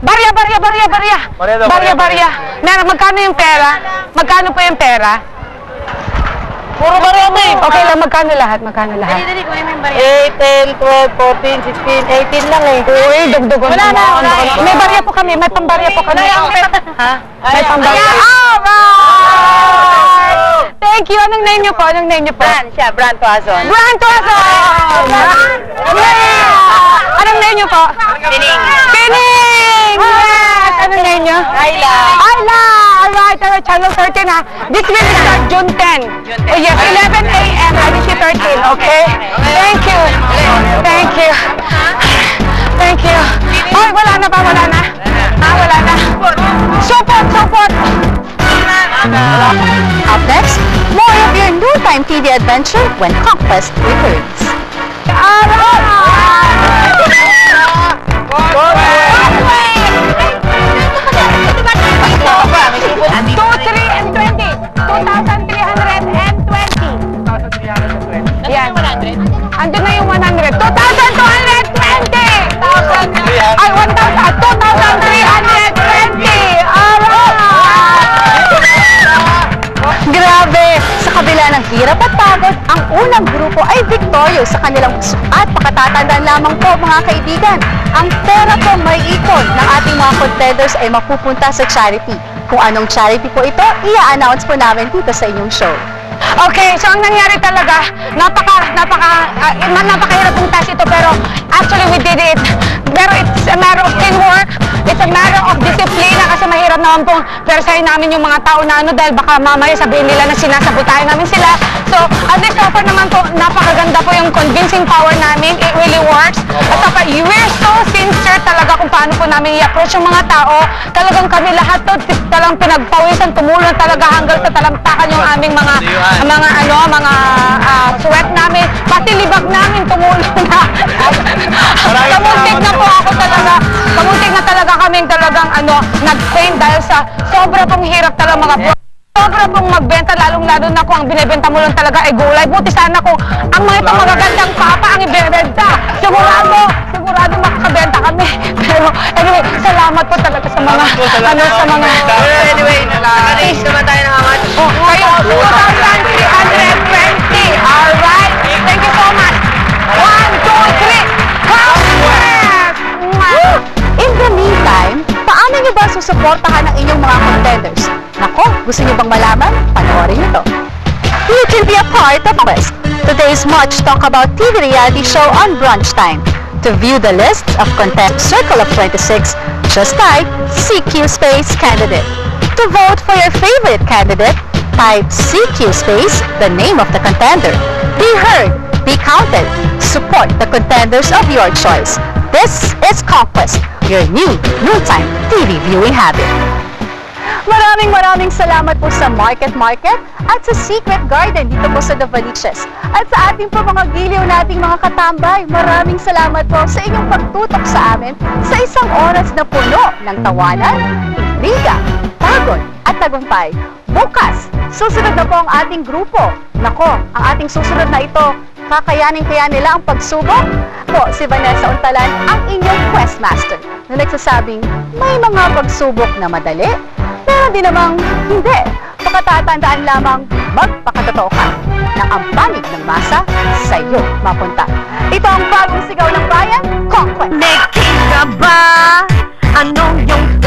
Barya. Meron, magkano yung pera? Magkano po yung pera? Puro barya mo eh. Okay lang, magkano lahat? Dali, kunin mo yung barya. 8, 10, 12, 14, 16, 18 lang eh. Uy, dugdugon. Wala na. May barya po kami, may pambarya po kami. Ha? May pambarya. Alright! Thank you. Anong name niyo po? Brand Tuazon. Brand Tuazon! Yeah! Anong name niyo po? Pining. Yes! Anong name niyo? Ayla. Alright, channel 13 ha. This will start June 10. Oh yes, 11 a.m. Edition 13, okay? Thank you. Ay, wala na. Wala na. Support. Up next, more of your noontime TV adventure when Conquest returns. Andun na yung 100. 2,220! Ay, 2,320! Grabe! Sa kabila ng hirap at pagod, ang unang grupo ay victorious sa kanilang at pakatatandaan lamang po mga kaibigan. Ang pera po may ikon ng ating mga contenders ay mapupunta sa charity. Kung anong charity po ito, i-announce po namin dito sa inyong show. Okay, so ang nangyari talaga, napakahirap ng task ito, pero actually we did it. Pero it's a matter of teamwork, it's a matter of discipline, kasi mahirap naman pong persahin namin yung mga tao na dahil baka mamaya sabihin nila na sinasabotahin namin sila. So, at this offer naman po, napakaganda po yung convincing power namin, it really works. At saka, we're so sincere talaga kung paano po namin i-approach yung mga tao. Talagang kami lahat to, talagang pinagpawisan, tumulong talaga hanggang sa talamtakan yung aming mga sweat namin, pati libag namin tumulong na. Kamuntik na po ako talaga. Kamuntik na talaga kaming talagang nag-faint dahil sa sobra pong hirap talaga mga po. Sobra pong magbenta, lalong-lalo na kung ang binibenta mo lang talaga ay gulay. Buti sana kung ang mga itong magagandang papa ang ibebenta. Sigurado makakabenta kami. Pero anyway, salamat po talaga sa mga Anyway, naka-raise naman tayo ng amat. Kayo, 2,320. Alright. Thank you so much. 1, 2, 3. In the meantime, paano nyo ba susuportahan ang inyong mga contenders? Nako, gusto nyo bang malaman? Panoorin nyo to. You can be a part of Quest, today's much talk about TV reality show on brunch time. To view the list of contestants Circle of 26, just type CQ space candidate. To vote for your favorite candidate, type CQ space the name of the contender. Be heard, be counted. Support the contenders of your choice. This is Conquest, your new noontime TV viewing habit. Maraming salamat po sa Market at sa Secret Garden dito po sa Novaliches. At sa ating po mga giliw nating mga katambay, maraming salamat po sa inyong pagtutok sa amin sa isang oras na puno ng tawanan, intriga, pagod at tagumpay. Bukas, susunod na po ang ating grupo. Nako, ang ating susunod na ito, kakayanin kaya nila ang pagsubok? Po, si Vanessa Untalan, ang inyong questmaster, na nagsasabing may mga pagsubok na madali, pero di namang hindi. Pakatatandaan lamang magpakatotoo ka na ang panig ng masa sa iyo mapunta. Ito ang bagong sigaw ng bayan, Conquest! Neking ka ba? Anong yung